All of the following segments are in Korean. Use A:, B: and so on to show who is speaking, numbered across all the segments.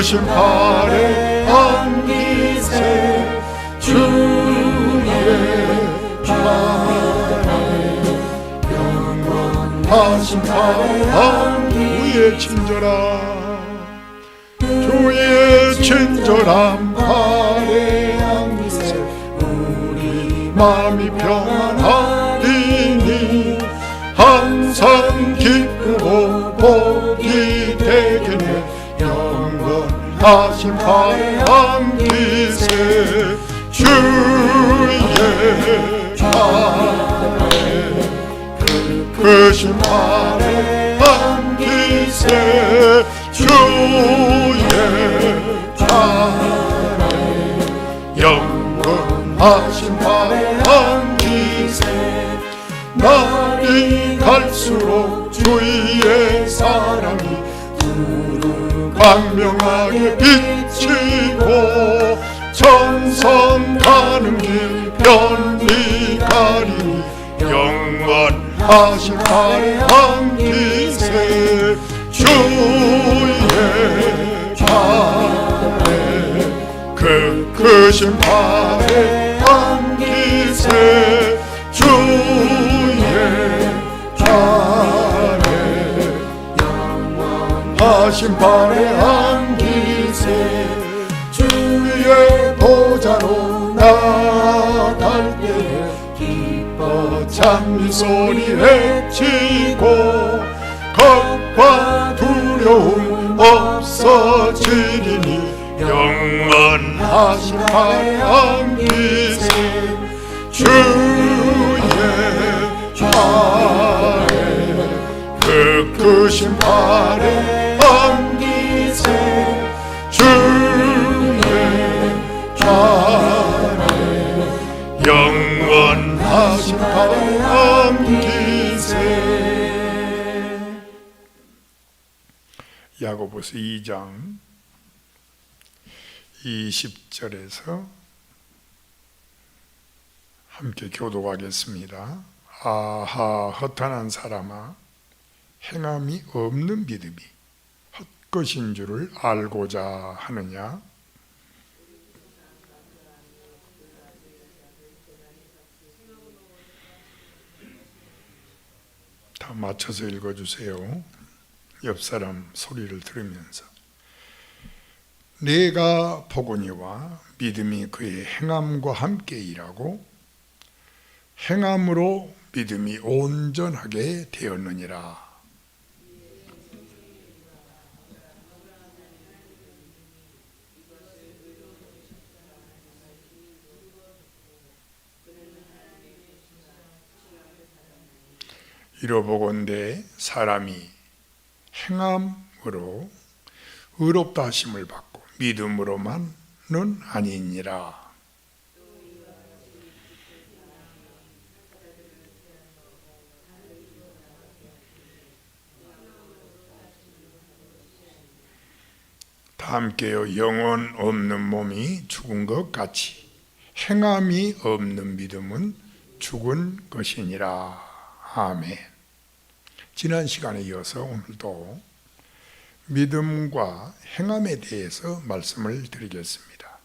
A: 크신 팔에 안기세 주의 팔에 영원하신 팔에 안기세 주의 친절한 팔에 안기세 우리 마음이 평안하리니 항상 기쁘고 복이 되겠네 영원하신 팔에 안기세 주의 팔에 크신 팔에 안기세 주의 팔에 영원하신 팔에 안기세 날이 갈수록 주의 사랑이 두루 광명하게 비치고 천성 가는 길 편리 가리니 영원하신 팔에 안기세 주의 팔에 그 크신 팔에 안기세 주의 팔에 영원하신 팔에 안기세 주의 보좌로 나갈 때에 기뻐 찬미 소리 외치고 겁과 두려움 없어지리니 영원하신 팔에 안기세 주의 팔에 그 크신 팔에 안기세 주의 팔에 영원하신 팔에 안기세. 야고보서 2장 20절에서 함께 교독하겠습니다. 아하 허탄한 사람아 행함이 없는 믿음이 헛것인 줄을 알고자 하느냐. 다 맞춰서 읽어주세요. 옆사람 소리를 들으면서. 내가 보거니와 믿음이 그의 행함과 함께 일하고 행함으로 믿음이 온전하게 되었느니라. 이러보건대 사람이 행함으로 의롭다 하심을 받고 믿음으로만은 아니니라. 다 함께요. 영혼 없는 몸이 죽은 것 같이 행함이 없는 믿음은 죽은 것이니라. 아멘. 지난 시간에 이어서 오늘도 믿음과 행함에 대해서 말씀을 드리겠습니다.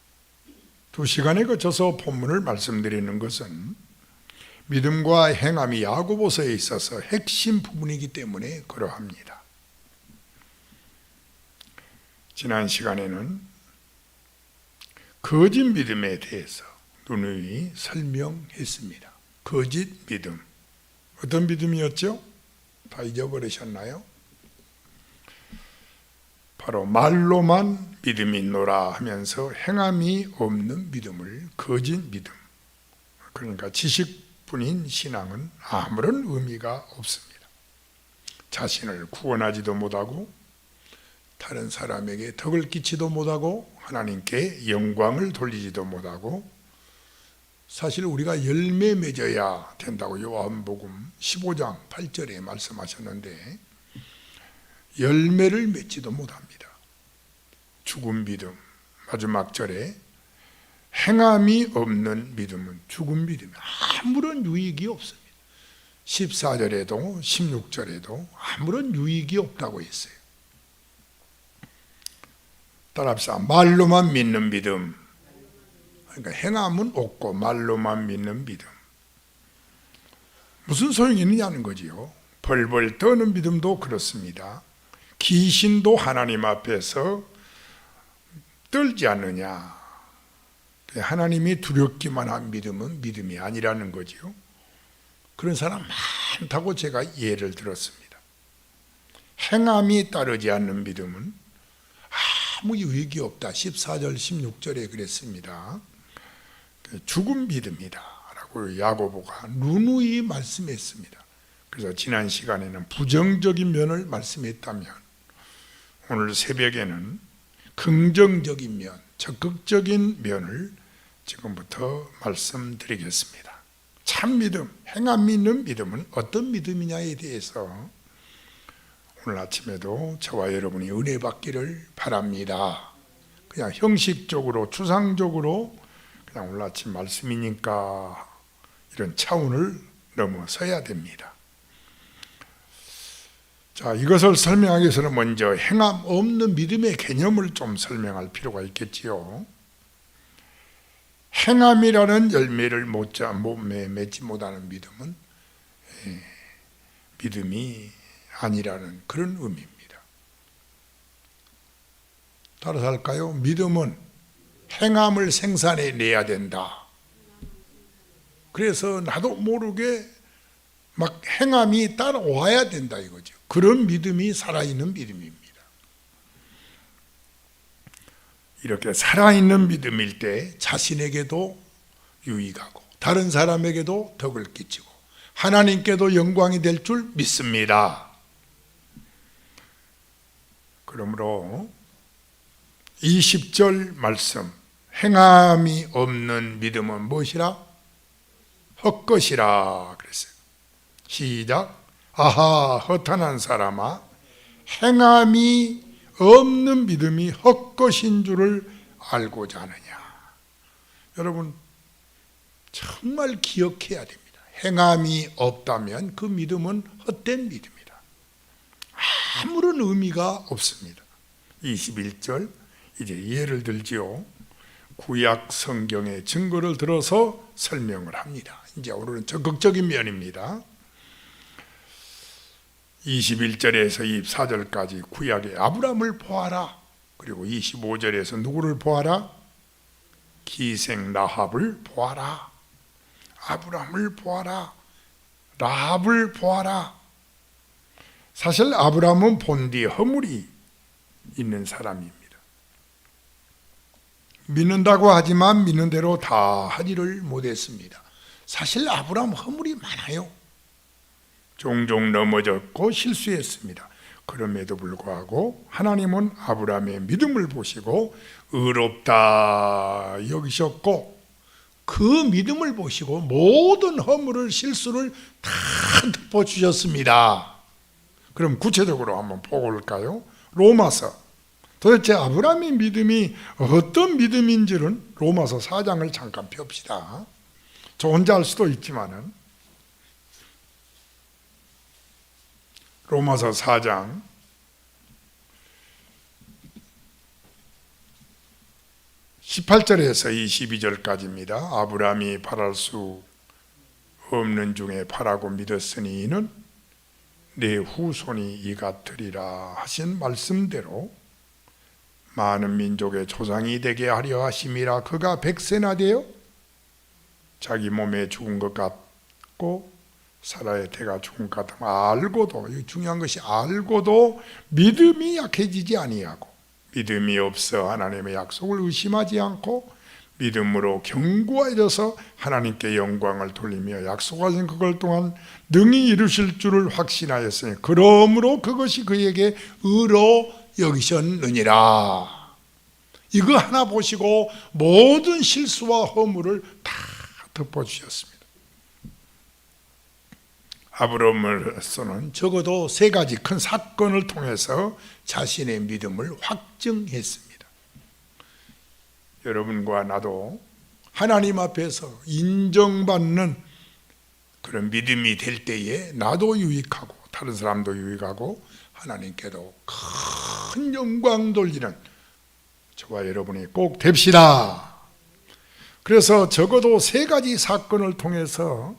A: 2시간에 거쳐서 본문을 말씀드리는 것은 믿음과 행함이 야고보서에 있어서 핵심 부분이기 때문에 그러합니다. 지난 시간에는 거짓 믿음에 대해서 누누이 설명했습니다. 거짓 믿음. 어떤 믿음이었죠? 다 잊어버리셨나요? 바로 말로만 믿음이 있노라 하면서 행함이 없는 믿음을 거짓 믿음, 그러니까 지식뿐인 신앙은 아무런 의미가 없습니다. 자신을 구원하지도 못하고 다른 사람에게 덕을 끼치도 못하고 하나님께 영광을 돌리지도 못하고, 사실 우리가 열매 맺어야 된다고 요한복음 15장 8절에 말씀하셨는데 열매를 맺지도 못합니다. 죽은 믿음, 마지막 절에 행함이 없는 믿음은 죽은 믿음이 아무런 유익이 없습니다. 14절에도 16절에도 아무런 유익이 없다고 했어요. 따라합시다. 말로만 믿는 믿음. 그러니까 행함은 없고 말로만 믿는 믿음. 무슨 소용이 있느냐는 거지요. 벌벌 떠는 믿음도 그렇습니다. 귀신도 하나님 앞에서 떨지 않느냐. 하나님이 두렵기만 한 믿음은 믿음이 아니라는 거지요. 그런 사람 많다고 제가 예를 들었습니다. 행함이 따르지 않는 믿음은 아무 유익이 없다. 14절 16절에 그랬습니다. 죽은 믿음이다 라고 야고보가 누누이 말씀했습니다. 그래서 지난 시간에는 부정적인 면을 말씀했다면 오늘 새벽에는 긍정적인 면, 적극적인 면을 지금부터 말씀드리겠습니다. 참 믿음, 행함 믿는 믿음은 어떤 믿음이냐에 대해서 오늘 아침에도 저와 여러분이 은혜 받기를 바랍니다. 그냥 형식적으로 추상적으로 그냥 오늘 아침 말씀이니까 이런 차원을 넘어서야 됩니다. 자, 이것을 설명하기 위해서는 먼저 행함 없는 믿음의 개념을 좀 설명할 필요가 있겠지요. 행함이라는 열매를 맺지 못하는 믿음은 믿음이 아니라는 그런 의미입니다. 따라서 할까요? 믿음은 행함을 생산해 내야 된다. 그래서 나도 모르게 막 행함이 따라와야 된다 이거죠. 그런 믿음이 살아있는 믿음입니다. 이렇게 살아있는 믿음일 때 자신에게도 유익하고 다른 사람에게도 덕을 끼치고 하나님께도 영광이 될 줄 믿습니다. 그러므로 20절 말씀, 행함이 없는 믿음은 무엇이라? 헛것이라 그랬어요. 시작. 아하, 허탄한 사람아, 행함이 없는 믿음이 헛것인 줄을 알고자 하느냐. 여러분 정말 기억해야 됩니다. 행함이 없다면 그 믿음은 헛된 믿음이다. 아무런 의미가 없습니다. 21절 이제 예를 들지요. 구약 성경의 증거를 들어서 설명을 합니다. 이제 오늘은 적극적인 면입니다. 21절에서 24절까지 구약의 아브라함을 보아라. 그리고 25절에서 누구를 보아라? 기생 라합을 보아라. 아브라함을 보아라. 라합을 보아라. 사실 아브라함은 본디 허물이 있는 사람입니다. 믿는다고 하지만 믿는 대로 다 하지를 못했습니다. 사실 아브라함 허물이 많아요. 종종 넘어졌고 실수했습니다. 그럼에도 불구하고 하나님은 아브라함의 믿음을 보시고 의롭다 여기셨고 그 믿음을 보시고 모든 허물을 실수를 다 덮어주셨습니다. 그럼 구체적으로 한번 보고 올까요? 로마서. 도대체 아브라함의 믿음이 어떤 믿음인지는 로마서 4장을 잠깐 펴봅시다. 저 혼자 할 수도 있지만은 로마서 4장 18절에서 22절까지입니다. 아브라함이 바랄 수 없는 중에 바라고 믿었으니 이는 내 후손이 이 같으리라 하신 말씀대로 많은 민족의 조상이 되게 하려 하심이라. 그가 100세나 되어 자기 몸에 죽은 것 같고 사라의 태가 죽은 것 같으면 알고도, 중요한 것이 알고도 믿음이 약해지지 아니하고 믿음이 없어 하나님의 약속을 의심하지 않고 믿음으로 견고해져서 하나님께 영광을 돌리며 약속하신 그걸 또한 능히 이루실 줄을 확신하였으니 그러므로 그것이 그에게 의로 여기셨느니라. 이거 하나 보시고 모든 실수와 허물을 다 덮어주셨습니다. 아브라함으로서는 적어도 3가지 큰 사건을 통해서 자신의 믿음을 확증했습니다. 여러분과 나도 하나님 앞에서 인정받는 그런 믿음이 될 때에 나도 유익하고 다른 사람도 유익하고 하나님께도 큰 영광 돌리는 저와 여러분이 꼭 됩시다. 그래서 적어도 세 가지 사건을 통해서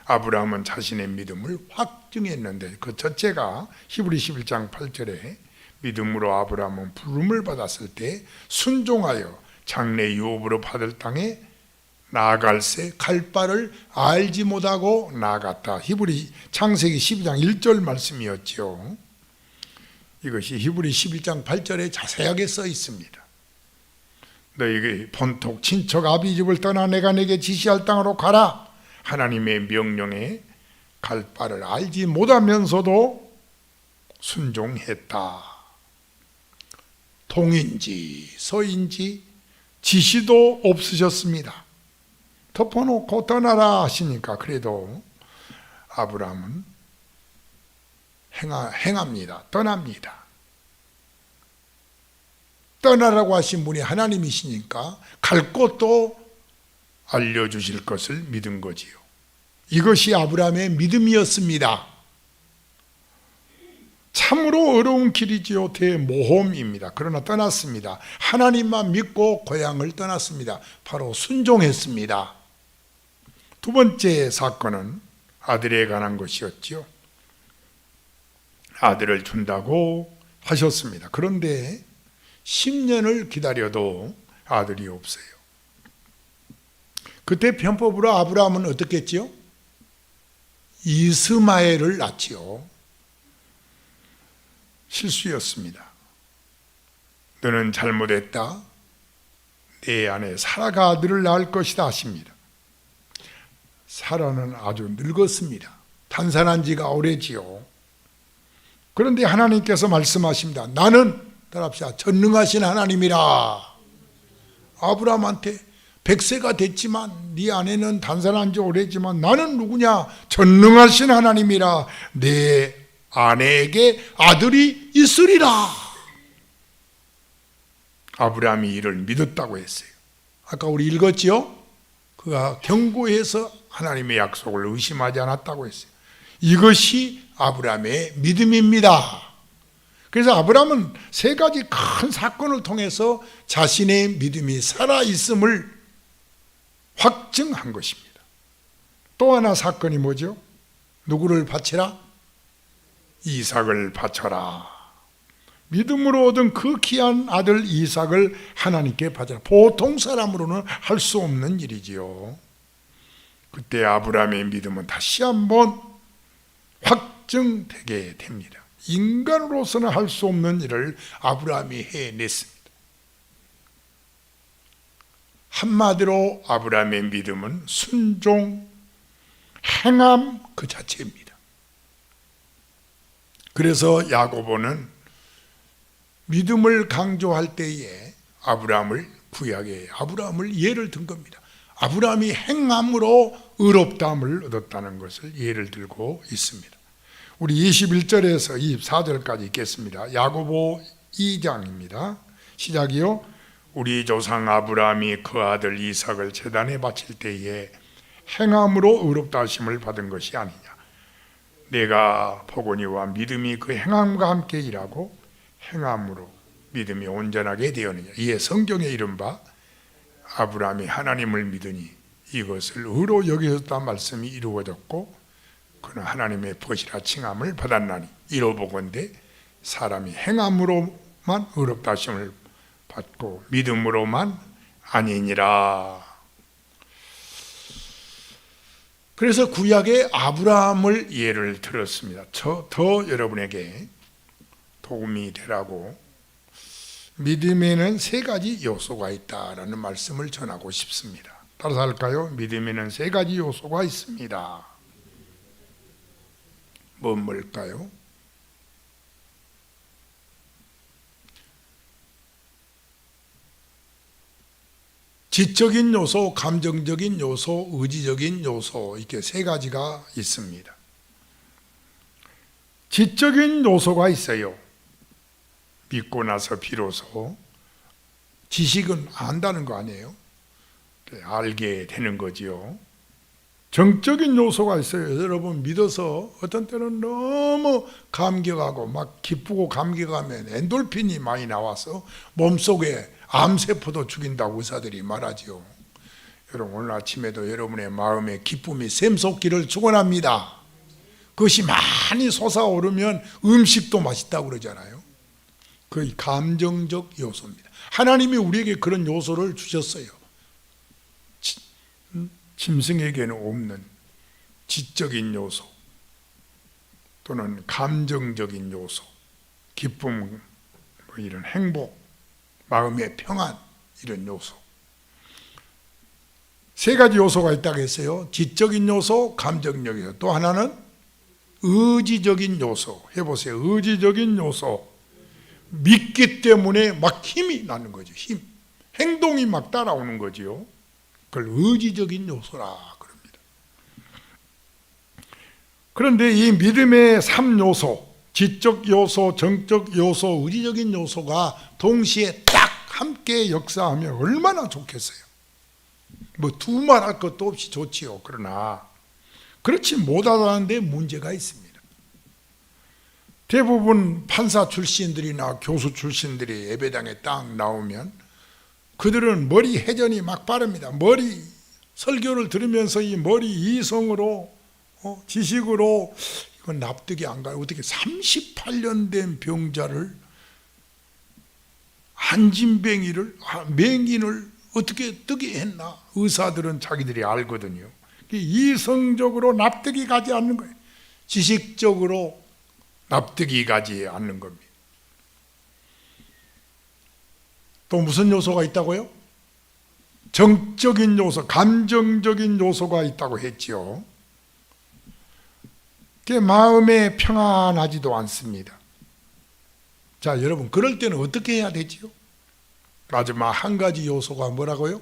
A: 아브라함은 자신의 믿음을 확증했는데, 그 첫째가 히브리 11장 8절에 믿음으로 아브라함은 부름을 받았을 때 순종하여 장래 유업으로 받을 땅에 나아갈새 갈 바를 알지 못하고 나아갔다. 히브리 창세기 12장 1절 말씀이었죠. 이것이 히브리 11장 8절에 자세하게 써 있습니다. 너희 본토 친척 아비 집을 떠나 내가 내게 지시할 땅으로 가라. 하나님의 명령에 갈 바를 알지 못하면서도 순종했다. 동인지 서인지 지시도 없으셨습니다. 덮어놓고 떠나라 하시니까 그래도 아브라함은 행합니다. 떠납니다. 떠나라고 하신 분이 하나님이시니까 갈 곳도 알려주실 것을 믿은 거지요. 이것이 아브라함의 믿음이었습니다. 참으로 어려운 길이지요. 대모험입니다. 그러나 떠났습니다. 하나님만 믿고 고향을 떠났습니다. 바로 순종했습니다. 두 번째 사건은 아들에 관한 것이었지요. 아들을 준다고 하셨습니다. 그런데 10년을 기다려도 아들이 없어요. 그때 편법으로 아브라함은 어떻게 했지요? 이스마엘을 낳지요. 실수였습니다. 너는 잘못했다. 내 아내 사라가 아들을 낳을 것이다 하십니다. 사라는 아주 늙었습니다. 단산한 지가 오래지요. 그런데 하나님께서 말씀하십니다. 나는 따라합시다. 전능하신 하나님이라. 아브라함한테 100세가 됐지만 네 아내는 단산한 지 오래지만 나는 누구냐? 전능하신 하나님이라. 내 아내에게 아들이 있으리라. 아브라함이 이를 믿었다고 했어요. 아까 우리 읽었지요? 그가 견고해서 하나님의 약속을 의심하지 않았다고 했어요. 이것이 아브라함의 믿음입니다. 그래서 아브라함은 세 가지 큰 사건을 통해서 자신의 믿음이 살아있음을 확증한 것입니다. 또 하나 사건이 뭐죠? 누구를 바치라? 이삭을 바쳐라. 믿음으로 얻은 그 귀한 아들 이삭을 하나님께 바쳐라. 보통 사람으로는 할 수 없는 일이지요. 그때 아브라함의 믿음은 다시 한번 확증되게 됩니다. 인간으로서는 할 수 없는 일을 아브라함이 해냈습니다. 한마디로 아브라함의 믿음은 순종, 행함 그 자체입니다. 그래서 야고보는 믿음을 강조할 때에 아브라함을 구약에 아브라함을 예를 든 겁니다. 아브라함이 행함으로 의롭다함을 얻었다는 것을 예를 들고 있습니다. 우리 21절에서 24절까지 읽겠습니다. 야고보 2장입니다. 시작이요. 우리 조상 아브라함이 그 아들 이삭을 제단에 바칠 때에 행함으로 의롭다 하심을 받은 것이 아니냐. 내가 보거니와 믿음이 그 행함과 함께 일하고 행함으로 믿음이 온전하게 되었느냐. 이에 성경에 이른바 아브라함이 하나님을 믿으니 이것을 의로 여기셨다 말씀이 이루어졌고 그는 하나님의 벗이라 칭함을 받았나니 이로보건대 사람이 행함으로만 의롭다 하심을 받고 믿음으로만 아니니라. 그래서 구약의 아브라함을 예를 들었습니다. 더 여러분에게 도움이 되라고 믿음에는 세 가지 요소가 있다라는 말씀을 전하고 싶습니다. 따라서 할까요? 믿음에는 세 가지 요소가 있습니다. 뭘까요? 지적인 요소, 감정적인 요소, 의지적인 요소 이렇게 세 가지가 있습니다. 지적인 요소가 있어요. 믿고 나서 비로소 지식은 안다는 거 아니에요? 알게 되는 거지요. 정적인 요소가 있어요. 여러분 믿어서 어떤 때는 너무 감격하고 막 기쁘고 감격하면 엔돌핀이 많이 나와서 몸속에 암세포도 죽인다고 의사들이 말하죠. 여러분, 오늘 아침에도 여러분의 마음에 기쁨이 샘솟기를 축원합니다. 그것이 많이 솟아오르면 음식도 맛있다고 그러잖아요. 거의 감정적 요소입니다. 하나님이 우리에게 그런 요소를 주셨어요. 짐승에게는 없는 지적인 요소 또는 감정적인 요소, 기쁨, 이런 행복, 마음의 평안, 이런 요소. 세 가지 요소가 있다고 했어요. 지적인 요소, 감정적 요소, 또 하나는 의지적인 요소. 해보세요. 의지적인 요소. 믿기 때문에 막 힘이 나는 거죠. 힘. 행동이 막 따라오는 거지요. 그걸 의지적인 요소라 그럽니다. 그런데 이 믿음의 3요소, 지적 요소, 정적 요소, 의지적인 요소가 동시에 딱 함께 역사하면 얼마나 좋겠어요. 뭐 두말할 것도 없이 좋지요. 그러나 그렇지 못하다는데 문제가 있습니다. 대부분 판사 출신들이나 교수 출신들이 예배당에 딱 나오면 그들은 머리 회전이 막 빠릅니다. 머리 설교를 들으면서 이 머리 이성으로 지식으로 이건 납득이 안 가요. 어떻게 38년 된 병자를 한진뱅이를 맹인을 어떻게 뜨게 했나? 의사들은 자기들이 알거든요. 이성적으로 납득이 가지 않는 거예요. 지식적으로 납득이 가지 않는 겁니다. 또 무슨 요소가 있다고요? 정적인 요소, 감정적인 요소가 있다고 했지요. 그게 마음에 평안하지도 않습니다. 자, 여러분, 그럴 때는 어떻게 해야 되지요? 마지막 한 가지 요소가 뭐라고요?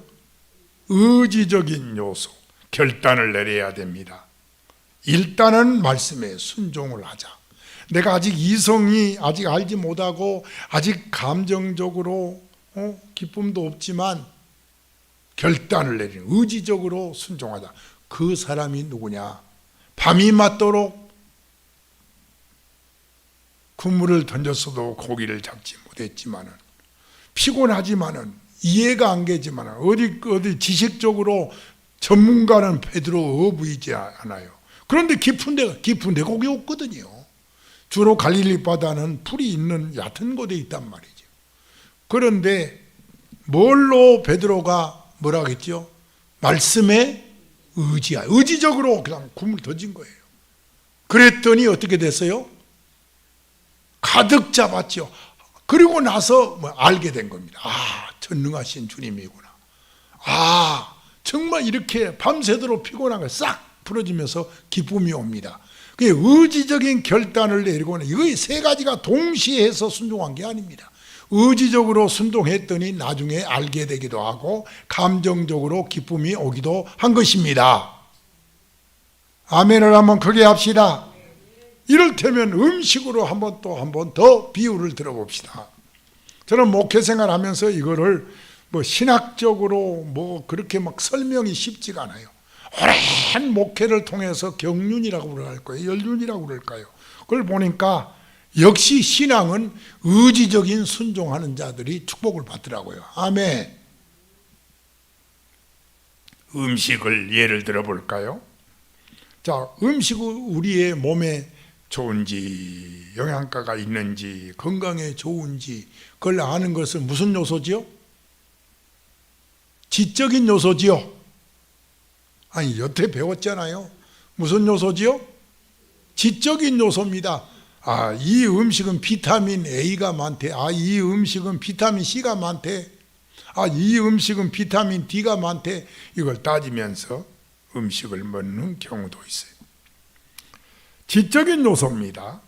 A: 의지적인 요소, 결단을 내려야 됩니다. 일단은 말씀에 순종을 하자. 내가 아직 이성이 아직 알지 못하고 아직 감정적으로 기쁨도 없지만 결단을 내리는, 의지적으로 순종하자. 그 사람이 누구냐? 밤이 맞도록 그물을 던졌어도 고기를 잡지 못했지만은, 피곤하지만은, 이해가 안 되지만은, 어디 지식적으로 전문가는 베드로 어부이지 않아요. 그런데 깊은 데 거기 없거든요. 주로 갈릴리 바다는 풀이 있는 얕은 곳에 있단 말이죠. 그런데 뭘로 베드로가 뭐라고 했죠? 말씀에 의지적으로 그냥 그물 던진 거예요. 그랬더니 어떻게 됐어요? 가득 잡았죠. 그리고 나서 알게 된 겁니다. 아, 전능하신 주님이구나. 아, 정말 이렇게 밤새도록 피곤한 걸 싹 풀어지면서 기쁨이 옵니다. 그게 의지적인 결단을 내리고는, 이거 세 가지가 동시에 해서 순종한 게 아닙니다. 의지적으로 순종했더니 나중에 알게 되기도 하고 감정적으로 기쁨이 오기도 한 것입니다. 아멘을 한번 크게 합시다. 이를테면 음식으로 한 번 더 비유를 들어봅시다. 저는 목회생활 하면서 이거를 뭐 신학적으로 뭐 그렇게 막 설명이 쉽지가 않아요. 오랜 목회를 통해서 경륜이라고 그럴까요? 연륜이라고 그럴까요? 그걸 보니까 역시 신앙은 의지적인 순종하는 자들이 축복을 받더라고요. 아멘. 음식을 예를 들어 볼까요? 자, 음식은 우리의 몸에 좋은지, 영양가가 있는지, 건강에 좋은지 그걸 아는 것은 무슨 요소지요? 지적인 요소지요. 아니, 여태 배웠잖아요. 무슨 요소지요? 지적인 요소입니다. 아, 이 음식은 비타민 A가 많대. 아, 이 음식은 비타민 C가 많대. 아, 이 음식은 비타민 D가 많대. 이걸 따지면서 음식을 먹는 경우도 있어요. 지적인 요소입니다.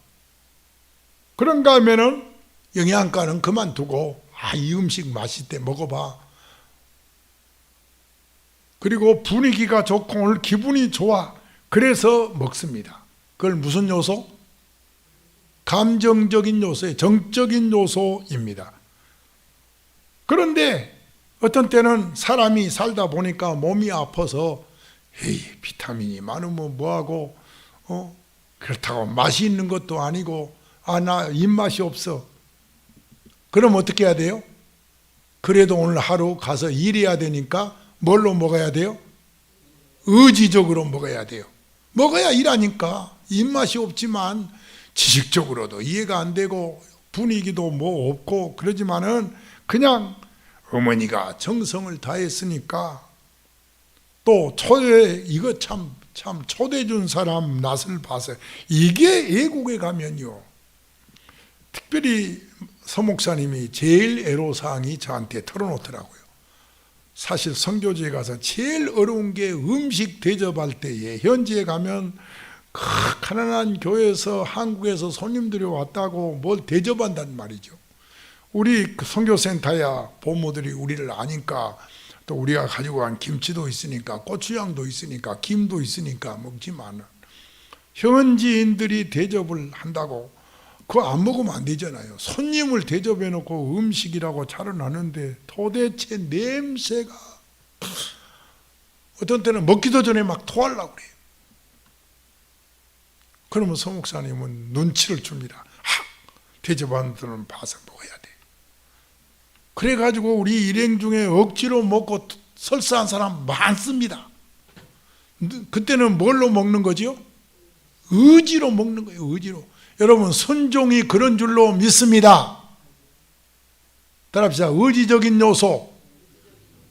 A: 그런가 하면은 영양가는 그만두고, 아, 이 음식 맛있대, 먹어봐. 그리고 분위기가 좋고 오늘 기분이 좋아, 그래서 먹습니다. 그걸 무슨 요소? 감정적인 요소예요. 정적인 요소입니다. 그런데 어떤 때는 사람이 살다 보니까 몸이 아파서, 에이, 비타민이 많으면 뭐하고, 그렇다고 맛이 있는 것도 아니고, 아, 나 입맛이 없어. 그럼 어떻게 해야 돼요?
B: 그래도 오늘 하루 가서 일해야 되니까 뭘로 먹어야 돼요? 의지적으로 먹어야 돼요. 먹어야 일하니까. 입맛이 없지만 지식적으로도 이해가 안 되고 분위기도 뭐 없고 그러지만은 그냥 어머니가 정성을 다했으니까. 또 초대, 이거 참 초대 준 사람 낯을 봐서, 이게 애국에 가면요, 특별히 서 목사님이 제일 애로사항이 저한테 털어놓더라고요. 사실 선교지에 가서 제일 어려운 게 음식 대접할 때에, 현지에 가면 가난한 교회에서 한국에서 손님들이 왔다고 뭘 대접한단 말이죠. 우리 선교센터야 부모들이 우리를 아니까, 또 우리가 가지고 간 김치도 있으니까, 고추장도 있으니까, 김도 있으니까 먹지만, 현지인들이 대접을 한다고 그거 안 먹으면 안 되잖아요. 손님을 대접해 놓고 음식이라고 차려놨는데 도대체 냄새가, 어떤 때는 먹기도 전에 막 토하려고 그래요. 그러면 서 목사님은 눈치를 줍니다. 대접하는 분은 봐서 먹어야 돼. 그래가지고 우리 일행 중에 억지로 먹고 설사한 사람 많습니다. 그때는 뭘로 먹는 거지요? 의지로 먹는 거예요. 의지로. 여러분, 순종이 그런 줄로 믿습니다. 따라합시다. 의지적인 요소,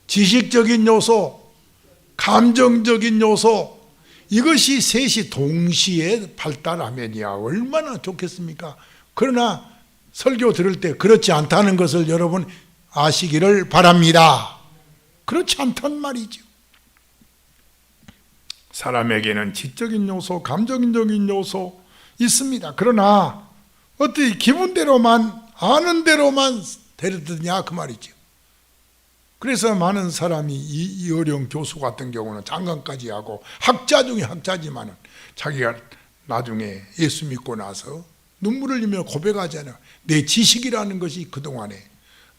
B: 지식적인 요소, 감정적인 요소, 이것이 셋이 동시에 발달하면야 얼마나 좋겠습니까? 그러나 설교 들을 때 그렇지 않다는 것을 여러분 아시기를 바랍니다. 그렇지 않단 말이죠. 사람에게는 지적인 요소, 감정적인 요소 있습니다. 그러나 어떻게 기분대로만, 아는 대로만 데려드냐 그 말이죠. 그래서 많은 사람이 이 어려운 교수 같은 경우는 장관까지 하고 학자 중에 학자지만은 자기가 나중에 예수 믿고 나서 눈물을 흘리며 고백하잖아요. 내 지식이라는 것이 그동안에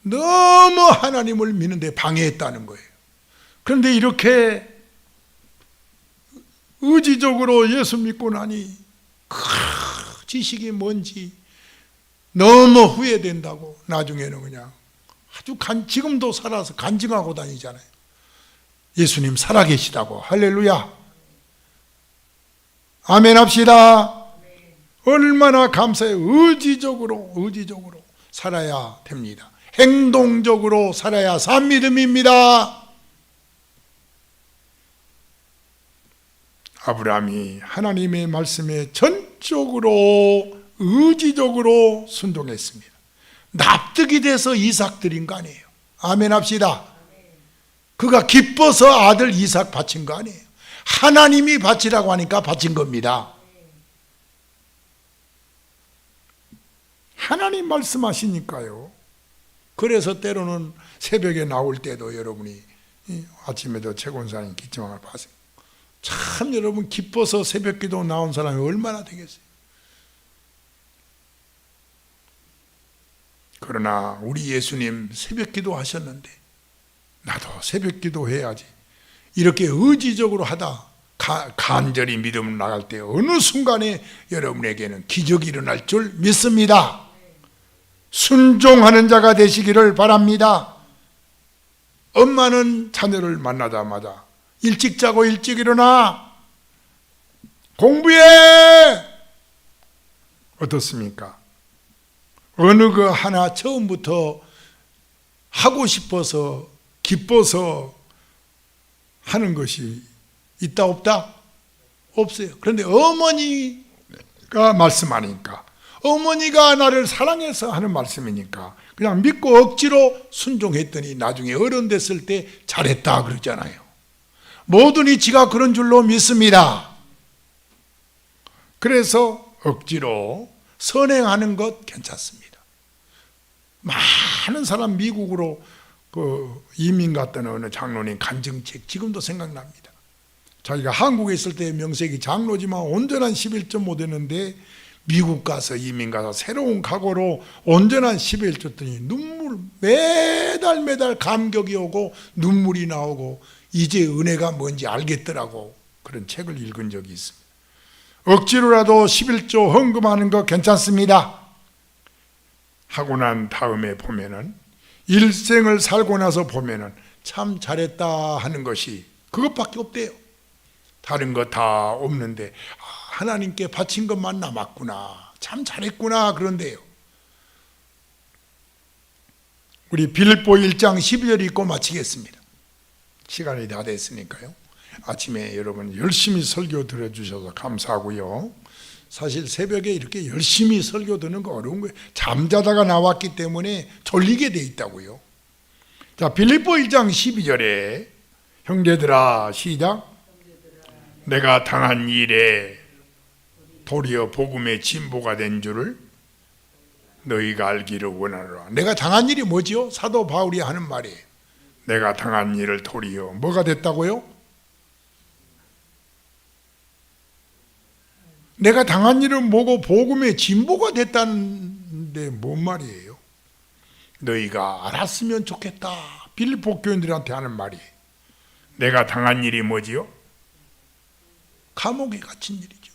B: 너무 하나님을 믿는데 방해했다는 거예요. 그런데 이렇게 의지적으로 예수 믿고 나니 지식이 뭔지 너무 후회된다고 나중에는 그냥 아주 지금도 살아서 간증하고 다니잖아요. 예수님 살아계시다고. 할렐루야. 아멘 합시다. 얼마나 감사해요. 의지적으로 살아야 됩니다. 행동적으로 살아야 산 믿음입니다. 아브라함이 하나님의 말씀에 전적으로 의지적으로 순종했습니다. 납득이 돼서 이삭 드린 거 아니에요. 아멘 합시다. 그가 기뻐서 아들 이삭 바친 거 아니에요. 하나님이 바치라고 하니까 바친 겁니다. 하나님 말씀하시니까요. 그래서 때로는 새벽에 나올 때도 여러분이 아침에도 최권사님 기침을 봤어요. 참 여러분 기뻐서 새벽기도 나온 사람이 얼마나 되겠어요. 그러나 우리 예수님 새벽기도 하셨는데 나도 새벽기도 해야지 이렇게 의지적으로 하다 간절히 믿음을 나갈 때 어느 순간에 여러분에게는 기적이 일어날 줄 믿습니다. 순종하는 자가 되시기를 바랍니다. 엄마는 자녀를 만나자마자 일찍 자고 일찍 일어나 공부해. 어떻습니까? 어느 거 하나 처음부터 하고 싶어서 기뻐서 하는 것이 있다 없다? 없어요. 그런데 어머니가 말씀하니까, 어머니가 나를 사랑해서 하는 말씀이니까 그냥 믿고 억지로 순종했더니 나중에 어른 됐을 때 잘했다 그러잖아요. 모든이 지가 그런 줄로 믿습니다. 그래서 억지로 선행하는 것 괜찮습니다. 많은 사람 미국으로 이민 갔던 어느 장로님 간증책 지금도 생각납니다. 자기가 한국에 있을 때 명색이 장로지만 온전한 11조 못했는데 미국 가서 이민 가서 새로운 각오로 온전한 11조 줬더니 눈물 매달 감격이 오고 눈물이 나오고 이제 은혜가 뭔지 알겠더라고. 그런 책을 읽은 적이 있습니다. 억지로라도 11조 헌금하는 거 괜찮습니다. 하고 난 다음에 보면은 일생을 살고 나서 보면은 참 잘했다 하는 것이 그것밖에 없대요. 다른 거 다 없는데 하나님께 바친 것만 남았구나, 참 잘했구나 그런데요. 우리 빌립보 1장 12절 읽고 마치겠습니다. 시간이 다 됐으니까요. 아침에 여러분 열심히 설교 들어주셔서 감사하고요. 사실 새벽에 이렇게 열심히 설교 듣는 거 어려운 거예요. 잠자다가 나왔기 때문에 졸리게 돼 있다고요. 자, 빌립보 1장 12절에 형제들아, 시작. 내가 당한 일에 도리어 복음의 진보가 된 줄을 너희가 알기를 원하노라. 내가 당한 일이 뭐지요? 사도 바울이 하는 말이에요. 내가 당한 일을 도리어 뭐가 됐다고요? 내가 당한 일은 뭐고 복음의 진보가 됐다는데 뭔 말이에요? 너희가 알았으면 좋겠다. 빌립보 교인들한테 하는 말이에요. 내가 당한 일이 뭐지요? 감옥에 갇힌 일이죠.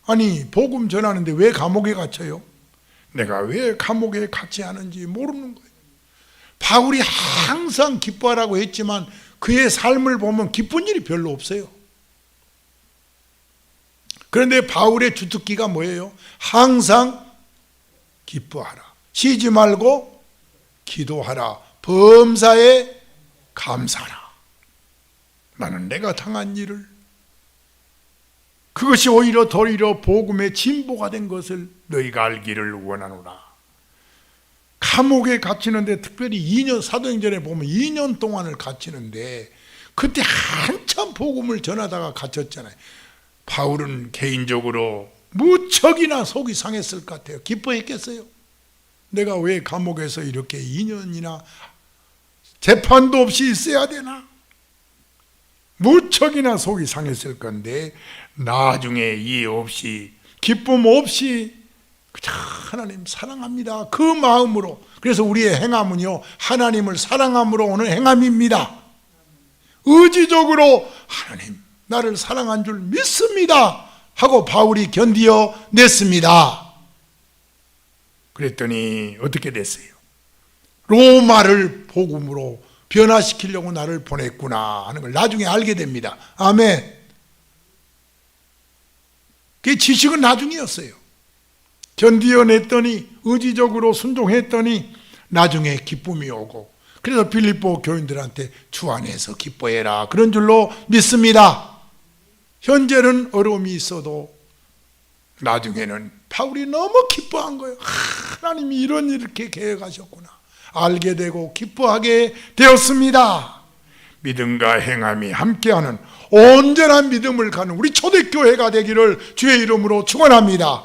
B: 아니, 복음 전하는데 왜 감옥에 갇혀요? 내가 왜 감옥에 갇혀야 하는지 모르는 거예요. 바울이 항상 기뻐하라고 했지만 그의 삶을 보면 기쁜 일이 별로 없어요. 그런데 바울의 주특기가 뭐예요? 항상 기뻐하라, 쉬지 말고 기도하라, 범사에 감사하라. 나는 내가 당한 일을, 그것이 오히려 도리어 복음의 진보가 된 것을 너희가 알기를 원하노라. 감옥에 갇히는데 특별히 2년, 사도행전에 보면 2년 동안을 갇히는데 그때 한참 복음을 전하다가 갇혔잖아요. 바울은 개인적으로 무척이나 속이 상했을 것 같아요. 기뻐했겠어요? 내가 왜 감옥에서 이렇게 2년이나 재판도 없이 있어야 되나? 무척이나 속이 상했을 건데 나중에 이해 없이 기쁨 없이 그저 하나님 사랑합니다, 그 마음으로. 그래서 우리의 행함은요, 하나님을 사랑함으로 오는 행함입니다. 의지적으로 하나님 나를 사랑한 줄 믿습니다 하고 바울이 견디어 냈습니다. 그랬더니 어떻게 됐어요? 로마를 복음으로 변화시키려고 나를 보냈구나 하는 걸 나중에 알게 됩니다. 아멘. 그 지식은 나중이었어요. 견디어냈더니, 의지적으로 순종했더니 나중에 기쁨이 오고, 그래서 빌립보 교인들한테 주 안에서 기뻐해라 그런 줄로 믿습니다. 현재는 어려움이 있어도 나중에는 바울이 너무 기뻐한 거예요. 하나님이 이런 일을 이렇게 계획하셨구나 알게 되고 기뻐하게 되었습니다. 믿음과 행함이 함께하는 온전한 믿음을 가는 우리 초대교회가 되기를 주의 이름으로 축원합니다.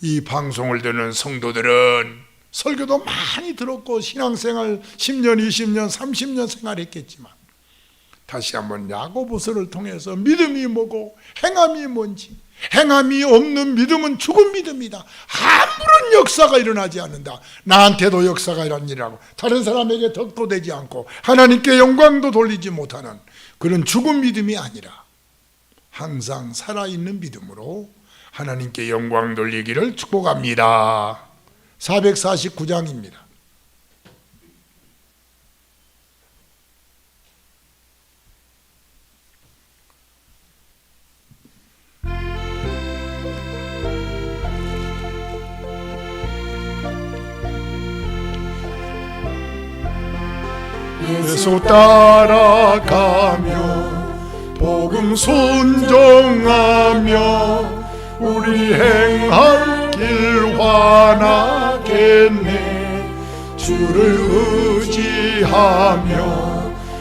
B: 이 방송을 듣는 성도들은 설교도 많이 들었고 신앙생활 10년, 20년, 30년 생활했겠지만 다시 한번 야고보서를 통해서 믿음이 뭐고 행함이 뭔지, 행함이 없는 믿음은 죽은 믿음이다, 아무런 역사가 일어나지 않는다, 나한테도 역사가 일어나고 다른 사람에게 덕도 되지 않고 하나님께 영광도 돌리지 못하는 그런 죽은 믿음이 아니라 항상 살아있는 믿음으로 하나님께 영광 돌리기를 축복합니다. 449장입니다. 예수 따라가며 복음 순종하며 우리 행할 길 환하겠네. 주를 의지하며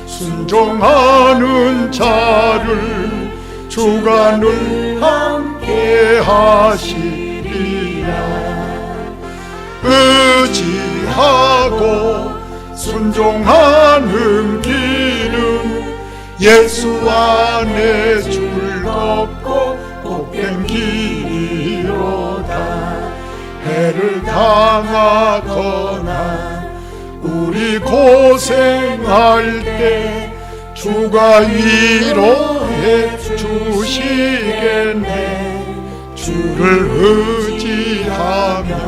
B: 순종하는 자를 주가 늘 함께 하시리라. 의지하고 순종하는 길은 예수 안에 즐겁고 복된 길이로다. 해를 당하거나 우리 고생할 때 주가 위로해 주시겠네. 주를 의지하며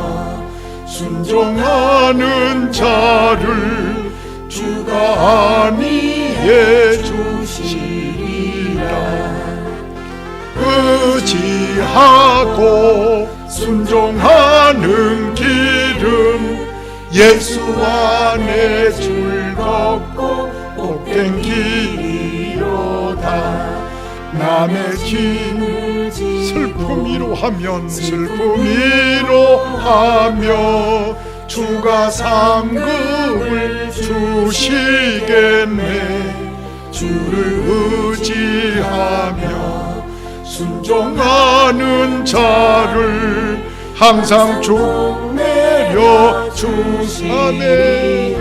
B: 순종하는 자를
A: 주가 안위해 주시리라. 의지하고 순종하는 길은 예수 안에 즐겁고 복된 길이로다. 남의 짐 슬픔이로 하면 슬픔이로 하며 주가 상급을 주시겠네. 주를 의지하며 순종하는 자를 항상 쭉 내려 주사네.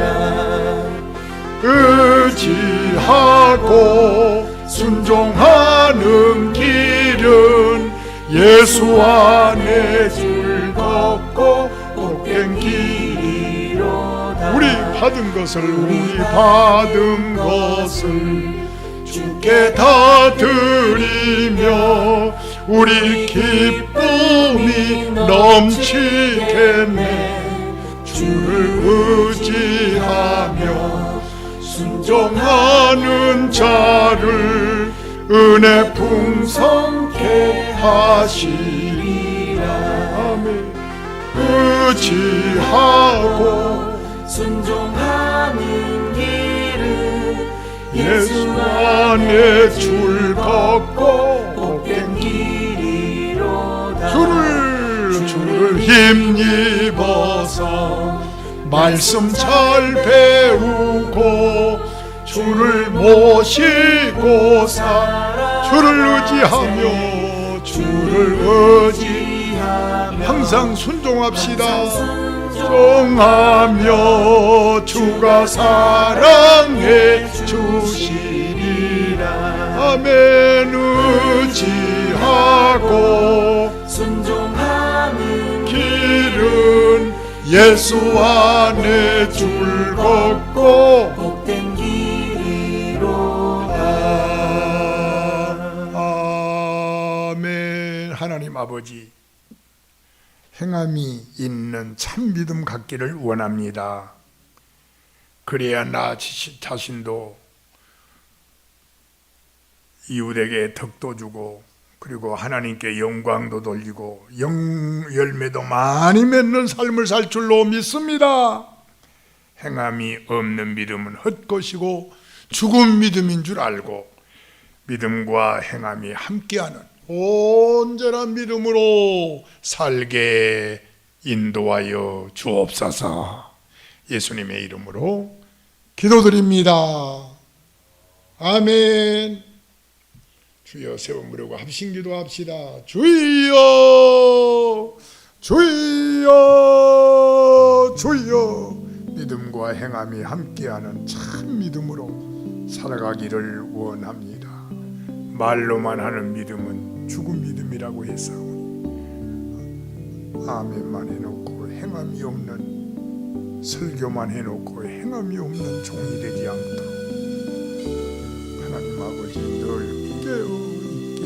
A: 의지하고 순종하는 길은 예수 안에 즐겁고 복된 길이로다. 우리 받은 것을 주께 다 드리며 우리 기쁨이 넘치겠네. 주를 의지하며 순종하는 자를 은혜 풍성케 하시리라. 아멘. 의지하고
C: 순종하는 길은
A: 예수 안에 즐겁고
C: 복된 길이로다.
A: 주를 힘입어서 말씀 잘 배우고 주를 모시고 주를 의지하며 항상 순종합시다. 순종하며 주가 사랑해 주시리라. 아멘. 의지하고
C: 순종하는
A: 길은 예수 안에 즐겁고
C: 복된 길이로다.
A: 아멘. 하나님 아버지, 행함이 있는 참 믿음 갖기를 원합니다. 그래야 나 자신도 이웃에게 덕도 주고 그리고 하나님께 영광도 돌리고 열매도 많이 맺는 삶을 살 줄로 믿습니다. 행함이 없는 믿음은 헛것이고 죽은 믿음인 줄 알고 믿음과 행함이 함께하는 온전한 믿음으로 살게 인도하여 주옵소서. 예수님의 이름으로 기도드립니다. 아멘. 주여, 세워 무려고 합심기도 합시다. 주여, 주여, 주여. 믿음과 행함이 함께하는 참 믿음으로 살아가기를 원합니다. 말로만 하는 믿음은 죽은 믿음이라고 했사오니 아멘만 해놓고 행함이 없는, 설교만 해놓고 행함이 없는 종이 되지 않도록 하나님 아버지 늘 있게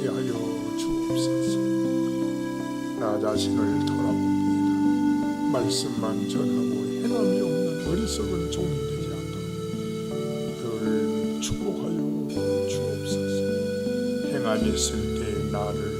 A: 하여 주옵소서. 나 자신을 돌아봅니다. 말씀만 전하고 행함이 없는 어리석은 종이 되지 않도록 늘 축복하여 주옵소서. 행함이 있을 때 나를